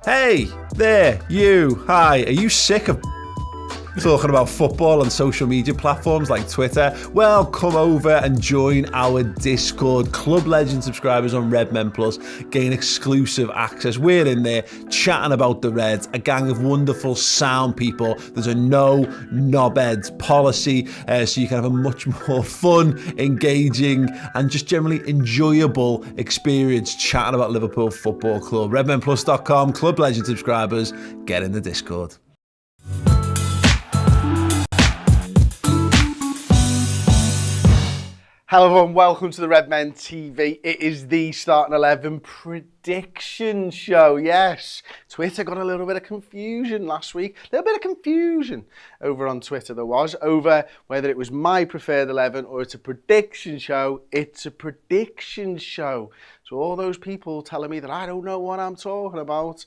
Hey, there, you. Hi, are you sick of talking about football on social media platforms like Twitter? Well, come over and join our Discord. Club Legend subscribers on Redmen Plus gain exclusive access. We're in there chatting about the Reds, a gang of wonderful sound people. There's a no knobheads policy, so you can have a much more fun, engaging, and just generally enjoyable experience chatting about Liverpool Football Club. RedmenPlus.com, Club Legend subscribers, get in the Discord. Hello everyone, welcome to the Redmen TV. It is the Starting 11 prediction show. Yes, Twitter got a little bit of confusion last week. A little bit of confusion over on Twitter there was, over whether it was my preferred 11 or it's a prediction show. It's a prediction show. So all those people telling me that I don't know what I'm talking about,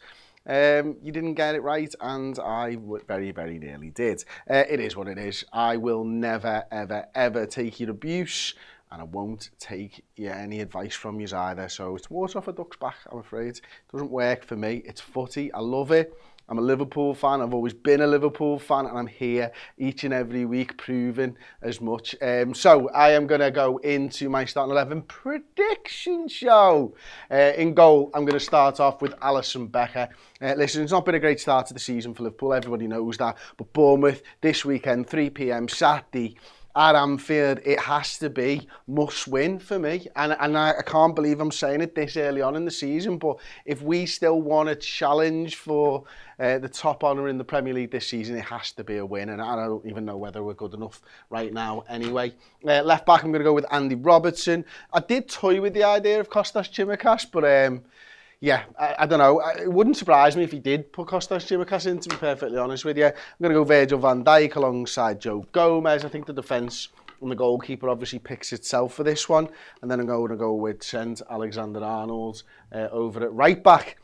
you didn't get it right, and I very, very nearly did. It is what it is. I will never, ever, ever take your abuse, and I won't take any advice from you either. So it's water off a duck's back, I'm afraid. It doesn't work for me. It's footy. I love it. I'm a Liverpool fan. I've always been a Liverpool fan, and I'm here each and every week proving as much. So I am going to go into my Starting 11 prediction show. In goal, I'm going to start off with Alisson Becker. Listen, it's not been a great start to the season for Liverpool. Everybody knows that. But Bournemouth this weekend, 3 p.m. Saturday, at Anfield, it has to be must win for me. And I can't believe I'm saying it this early on in the season, but if we still want to challenge for the top honour in the Premier League this season, it has to be a win. And I don't even know whether we're good enough right now anyway. Left back, I'm going to go with Andy Robertson. I did toy with the idea of Kostas Tsimikas, but yeah, I don't know. It wouldn't surprise me if he did put Kostas Tsimikas in, to be perfectly honest with you. I'm going to go Virgil van Dijk alongside Joe Gomez. I think the defence and the goalkeeper obviously picks itself for this one. And then I'm going to go with Trent Alexander-Arnold over at right back.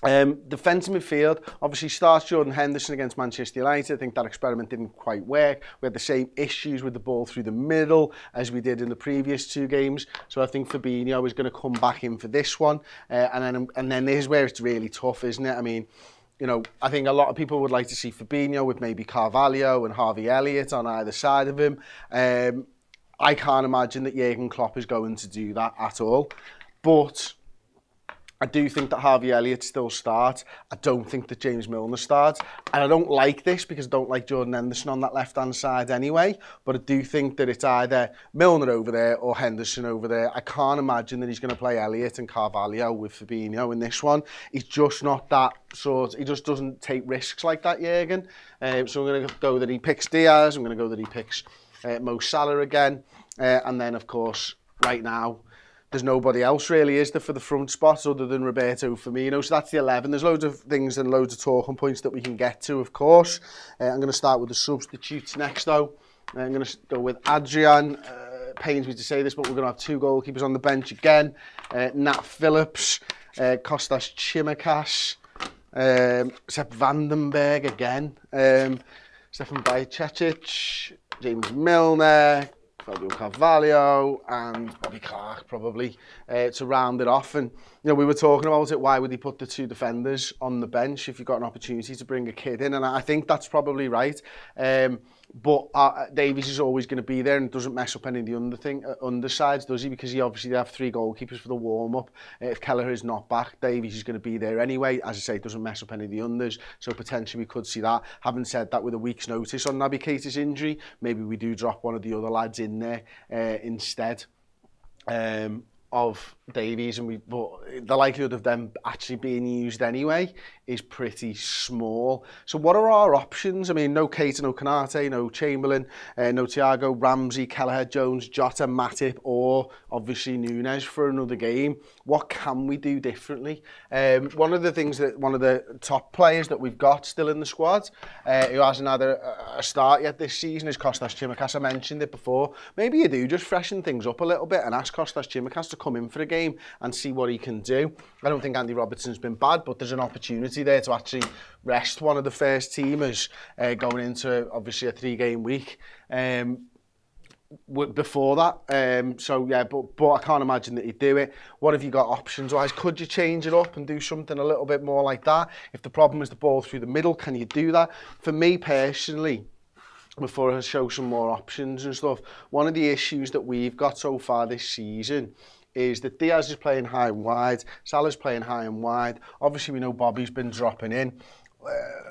Defence midfield, obviously starts Jordan Henderson against Manchester United. I think that experiment didn't quite work. We had the same issues with the ball through the middle as we did in the previous 2 games. So I think Fabinho is going to come back in for this one. And then this is where it's really tough, isn't it? I mean, you know, I think a lot of people would like to see Fabinho with maybe Carvalho and Harvey Elliott on either side of him. I can't imagine that Jurgen Klopp is going to do that at all. But I do think that Harvey Elliott still starts. I don't think that James Milner starts. And I don't like this because I don't like Jordan Henderson on that left-hand side anyway. But I do think that it's either Milner over there or Henderson over there. I can't imagine that he's going to play Elliott and Carvalho with Fabinho in this one. He's just not that sort. He just doesn't take risks like that, Jurgen. So I'm going to go that he picks Diaz. I'm going to go that he picks Mo Salah again. And then, of course, right now, there's nobody else really, is there, for the front spot other than Roberto Firmino. So that's the 11. There's loads of things and loads of talking points that we can get to, of course. I'm going to start with the substitutes next, though. I'm going to go with Adrian. Pains me to say this, but we're going to have 2 goalkeepers on the bench again. Nat Phillips, Kostas Tsimikas, Sepp Vandenberg again, Stefan Bajcetic, James Milner, Fabio Carvalho and Bobby Clark probably to round it off. And you know, we were talking about it, why would he put the 2 defenders on the bench if you've got an opportunity to bring a kid in? And I think that's probably right. But Davies is always going to be there and doesn't mess up any of the undersides, does he? Because he obviously have 3 goalkeepers for the warm-up. If Kelleher is not back, Davies is going to be there anyway. As I say, doesn't mess up any of the unders, so potentially we could see that. Having said that, with a week's notice on Naby Keita's injury, maybe we do drop one of the other lads in there instead of Davies, but the likelihood of them actually being used anyway is pretty small. So what are our options? I mean, no Keita, no Konate, no Chamberlain, no Thiago, Ramsey, Kelleher, Jones, Jota, Matip, or obviously Núñez for another game. What can we do differently? One of the things that one of the top players that we've got still in the squad, who hasn't had a start yet this season, is Kostas Tsimikas. I mentioned it before. Maybe you do just freshen things up a little bit and ask Kostas Tsimikas to come in for a game and see what he can do. I don't think Andy Robertson's been bad, but there's an opportunity there to actually rest one of the first teamers going into obviously a 3-game week. before that. So yeah, but I can't imagine that he'd do it. What have you got options wise? Could you change it up and do something a little bit more like that? If the problem is the ball through the middle, can you do that? For me personally, before I show some more options and stuff, one of the issues that we've got so far this season is that Diaz is playing high and wide, Salah's playing high and wide. Obviously we know Bobby's been dropping in.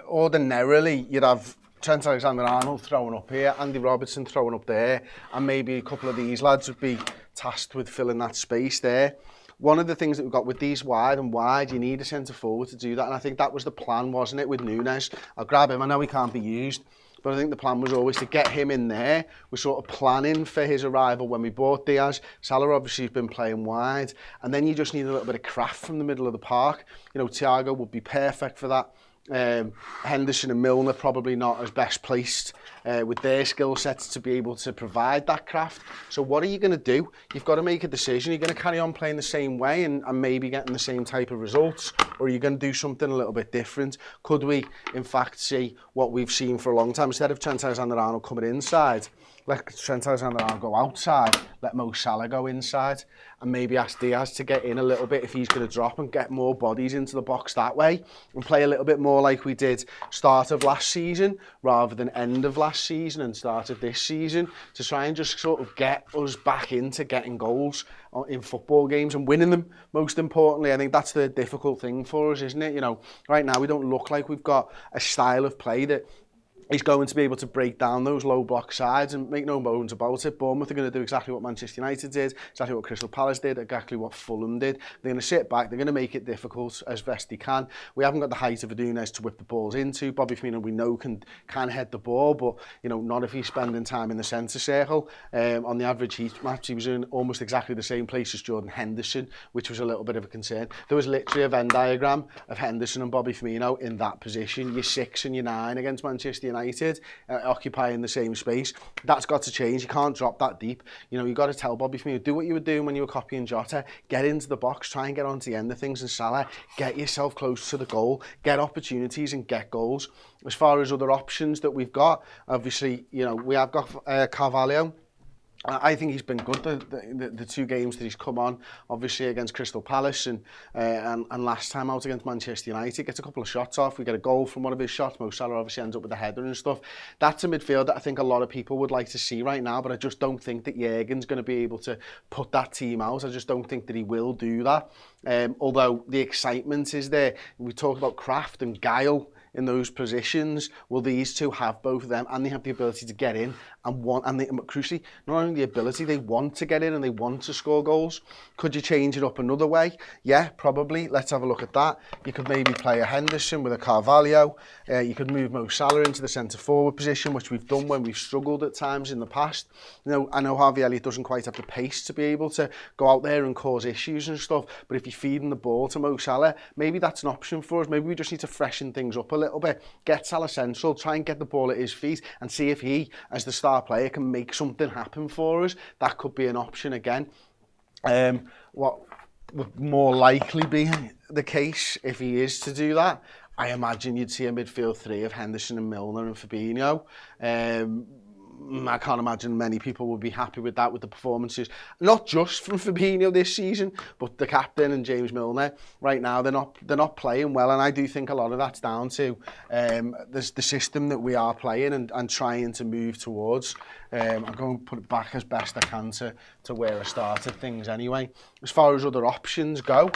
Ordinarily you'd have Trent Alexander-Arnold throwing up here, Andy Robertson throwing up there, and maybe a couple of these lads would be tasked with filling that space there. One of the things that we've got with these wide and wide, you need a centre forward to do that, and I think that was the plan, wasn't it, with Nunes? I'll grab him, I know he can't be used, but I think the plan was always to get him in there. We're sort of planning for his arrival when we bought Diaz. Salah obviously has been playing wide, and then you just need a little bit of craft from the middle of the park. You know, Thiago would be perfect for that. Henderson and Milner probably not as best placed with their skill sets to be able to provide that craft. So what are you going to do? You've got to make a decision. You're going to carry on playing the same way and maybe getting the same type of results, or are you going to do something a little bit different? Could we in fact see what we've seen for a long time? Instead of Trent Alexander-Arnold coming inside, let Trent Alexander-Arnold go outside, let Mo Salah go inside, and maybe ask Diaz to get in a little bit if he's going to drop and get more bodies into the box that way, and play a little bit more like we did start of last season rather than end of last season and start of this season, to try and just sort of get us back into getting goals in football games and winning them. Most importantly, I think that's the difficult thing for us, isn't it? You know, right now we don't look like we've got a style of play that he's going to be able to break down those low block sides, and make no bones about it. Bournemouth are going to do exactly what Manchester United did, exactly what Crystal Palace did, exactly what Fulham did. They're going to sit back, they're going to make it difficult as best they can. We haven't got the height of Nunes to whip the balls into. Bobby Firmino we know can head the ball, but you know, not if he's spending time in the centre circle. On the average heat match, he was in almost exactly the same place as Jordan Henderson, which was a little bit of a concern. There was literally a Venn diagram of Henderson and Bobby Firmino in that position. You're 6 and you're 9 against Manchester United, occupying the same space. That's got to change. You can't drop that deep. You know, you've got to tell Bobby Firmino, do what you were doing when you were copying Jota, get into the box, try and get onto the end of things, and Salah, get yourself close to the goal, get opportunities and get goals. As far as other options that we've got, obviously, you know, we have got Carvalho. I think he's been good the 2 games that he's come on, obviously against Crystal Palace and last time out against Manchester United. Gets a couple of shots off. We get a goal from one of his shots. Mo Salah obviously ends up with a header and stuff. That's a midfield that I think a lot of people would like to see right now, but I just don't think that Jurgen's going to be able to put that team out. I just don't think that he will do that. Although the excitement is there. We talk about craft and guile in those positions. Well, these two have both of them, and they have the ability to get in and crucially, not only the ability, they want to get in and they want to score goals. Could you change it up another way? Yeah, probably. Let's have a look at that. You could maybe play a Henderson with a Carvalho. You could move Mo Salah into the centre forward position, which we've done when we've struggled at times in the past. You know, I know Harvey Elliott doesn't quite have the pace to be able to go out there and cause issues and stuff, but if you're feeding the ball to Mo Salah, maybe that's an option for us. Maybe we just need to freshen things up a little bit. Get Salah central, try and get the ball at his feet and see if he, as the star player, can make something happen for us. That could be an option again. What would more likely be the case if he is to do that? I imagine you'd see a midfield 3 of Henderson and Milner and Fabinho. I can't imagine many people would be happy with that, with the performances, not just from Fabinho this season, but the captain and James Milner. Right now, they're not playing well, and I do think a lot of that's down to the system that we are playing and trying to move towards. I'm going to put it back as best I can to where I started things anyway. As far as other options go,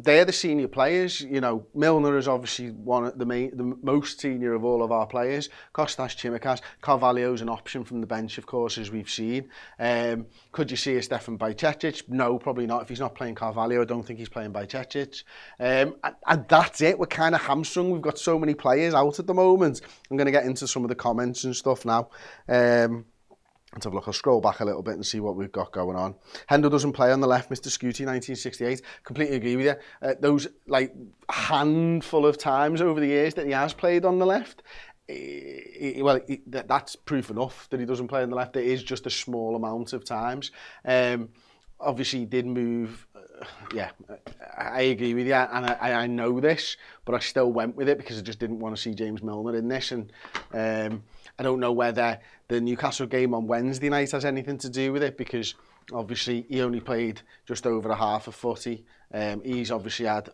they're the senior players. You know, Milner is obviously one of the most senior of all of our players. Kostas Tsimikas, Carvalho's an option from the bench, of course, as we've seen. Could you see a Stefan Bajcetic? No, probably not. If he's not playing Carvalho, I don't think he's playing Bajcetic. And that's it. We're kind of hamstrung. We've got so many players out at the moment. I'm going to get into some of the comments and stuff now. Let's have a look. I'll scroll back a little bit and see what we've got going on. Hendo doesn't play on the left, Mr. Scooty, 1968. Completely agree with you. Those like handful of times over the years that he has played on the left, that's proof enough that he doesn't play on the left. It is just a small amount of times. Obviously, he did move yeah, I agree with you, and I know this, but I still went with it because I just didn't want to see James Milner in this, and I don't know whether the Newcastle game on Wednesday night has anything to do with it, because obviously he only played just over a half a footy. He's obviously had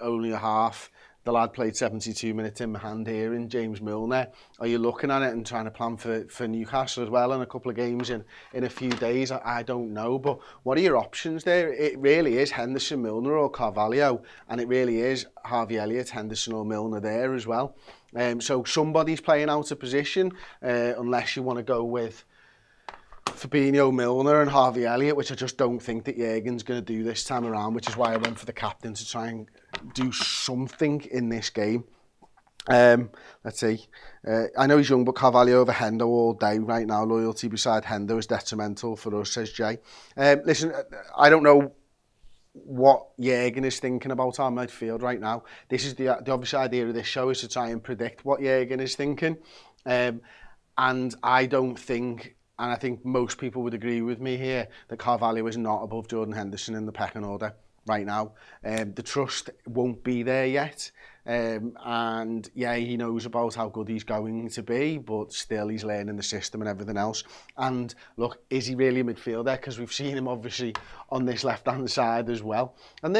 only a half. The lad played 72 minutes in my hand here in James Milner. Are you looking at it and trying to plan for Newcastle as well in a couple of games in a few days? I don't know, but what are your options there? It really is Henderson, Milner or Carvalho, and it really is Harvey Elliott, Henderson or Milner there as well. So somebody's playing out of position, unless you want to go with Fabinho, Milner and Harvey Elliott, which I just don't think that Jurgen's going to do this time around, which is why I went for the captain to try and do something in this game. Let's see. I know he's young, but Carvalho over Hendo all day right now. Loyalty beside Hendo is detrimental for us, says Jay. Listen, I don't know what Jurgen is thinking about our midfield right now. This is the obvious idea of this show, is to try and predict what Jurgen is thinking. And I don't think, and I think most people would agree with me here, that Carvalho is not above Jordan Henderson in the pecking order right now. The trust won't be there yet. And yeah, he knows about how good he's going to be, but still he's learning the system and everything else. And look, is he really a midfielder? Because we've seen him obviously on this left-hand side as well. And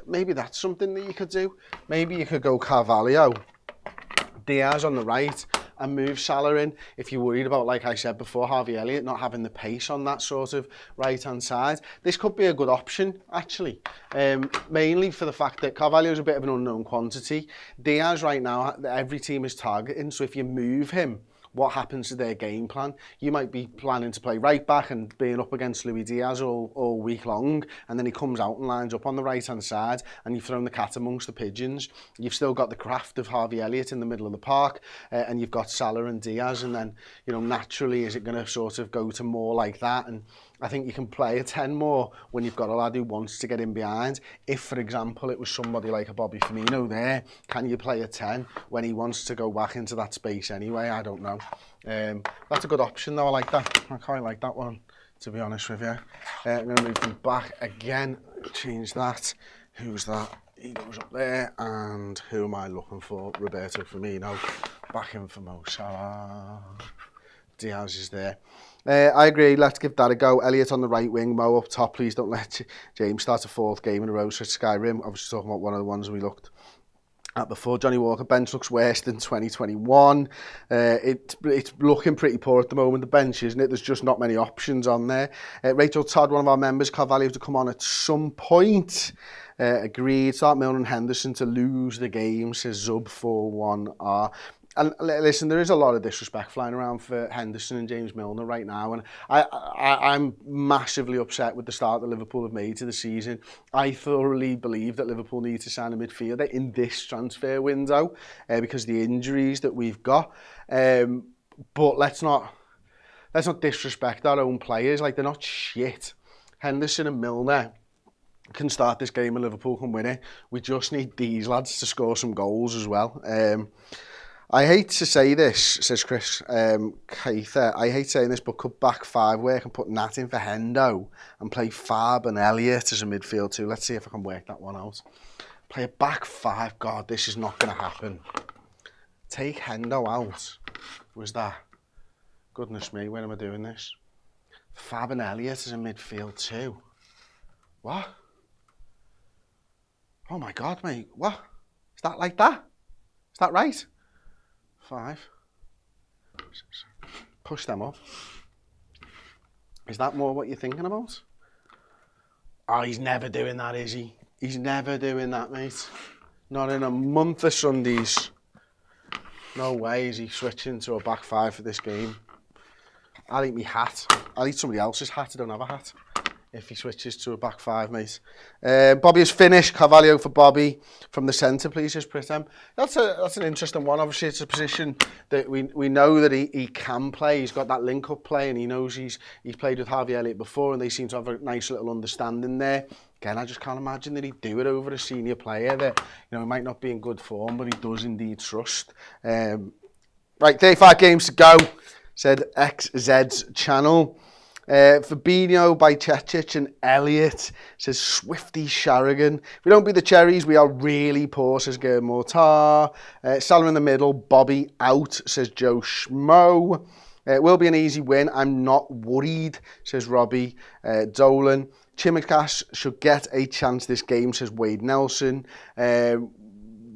maybe that's something that you could do. Maybe you could go Carvalho, Diaz on the right, and move Salah in if you're worried about, like I said before, Harvey Elliott not having the pace on that sort of right-hand side. This could be a good option, actually, mainly for the fact that Carvalho is a bit of an unknown quantity. Diaz right now, every team is targeting, so if you move him, what happens to their game plan? You might be planning to play right back and being up against Luis Diaz all week long, and then he comes out and lines up on the right-hand side, and you've thrown the cat amongst the pigeons. You've still got the craft of Harvey Elliott in the middle of the park, and you've got Salah and Diaz, and then, you know, naturally, is it going to sort of go to more like that? And I think you can play a 10 more when you've got a lad who wants to get in behind. If, for example, it was somebody like a Bobby Firmino there, can you play a 10 when he wants to go back into that space anyway? I don't know. That's a good option, though. I like that. I quite like that one, to be honest with you. I'm going to move them back again. Change that. Who's that? He goes up there. And who am I looking for? Roberto Firmino. Back in for Mo Salah. Diaz is there. I agree, let's give that a go. Elliott on the right wing, Mo up top. Please don't let James start a fourth game in a row. So Skyrim, obviously talking about one of the ones we looked at before. Johnny Walker, bench looks worse than 2021. It's looking pretty poor at the moment, the bench, isn't it? There's just not many options on there. Rachel Todd, one of our members, Carvalho to come on at some point. Agreed. Start Milner and Henderson to lose the game, says Zub41R. And listen, there is a lot of disrespect flying around for Henderson and James Milner right now, and I'm massively upset with the start that Liverpool have made to the season. I thoroughly believe that Liverpool need to sign a midfielder in this transfer window because of the injuries that we've got. But let's not disrespect our own players. Like, they're not shit. Henderson and Milner can start this game and Liverpool can win it. We just need these lads to score some goals as well. I hate to say this, says Chris Keither. I hate saying this, but could back five work and put Nat in for Hendo and play Fab and Elliott as a midfield too? Let's see if I can work that one out. Play a back five. God, this is not going to happen. Take Hendo out. Was that? Goodness me, when am I doing this? Fab and Elliott as a midfield too. What? Oh my God, mate. What? Is that like that? Is that right? 5. Push them up. Is that more what you're thinking about? Oh, he's never doing that, is he? He's never doing that, mate. Not in a month of Sundays. No way is he switching to a back five for this game. I'll eat my hat. I'll eat somebody else's hat. I don't have a hat. If he switches to a back five, mate. Bobby is finished. Carvalho for Bobby from the centre, please, says Pritam. That's an interesting one. Obviously, it's a position that we know that he can play. He's got that link-up play, and he knows he's played with Harvey Elliott before, and they seem to have a nice little understanding there. Again, I just can't imagine that he'd do it over a senior player that, you know, he might not be in good form, but he does indeed trust. Right, 35 games to go, said XZ's channel. Fabinho by Chechic and Elliott, says Swifty Sharagan. If we don't beat the Cherries, we are really poor, says Gerd Mortar. Salah in the middle, Bobby out, says Joe Schmo. It will be an easy win. I'm not worried, says Robbie Dolan. Chimikas should get a chance this game, says Wade Nelson.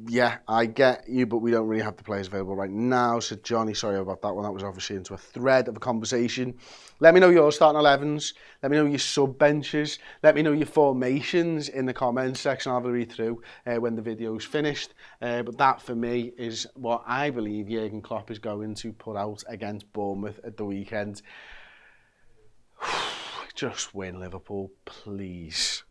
Yeah, I get you, but we don't really have the players available right now, said Johnny. Sorry about that one. That was obviously into a thread of a conversation. Let me know your starting 11s. Let me know your sub benches. Let me know your formations in the comments section. I'll have a read through when the video's finished. But that, for me, is what I believe Jurgen Klopp is going to put out against Bournemouth at the weekend. Just win, Liverpool, please.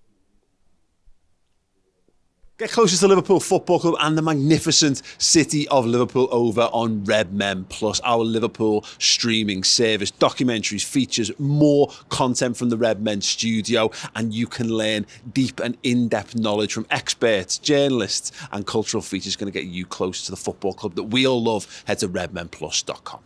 Get closer to Liverpool Football Club and the magnificent city of Liverpool over on Redmen Plus, our Liverpool streaming service. Documentaries, features, more content from the Redmen studio, and you can learn deep and in-depth knowledge from experts, journalists, and cultural features going to get you close to the football club that we all love. Head to redmenplus.com.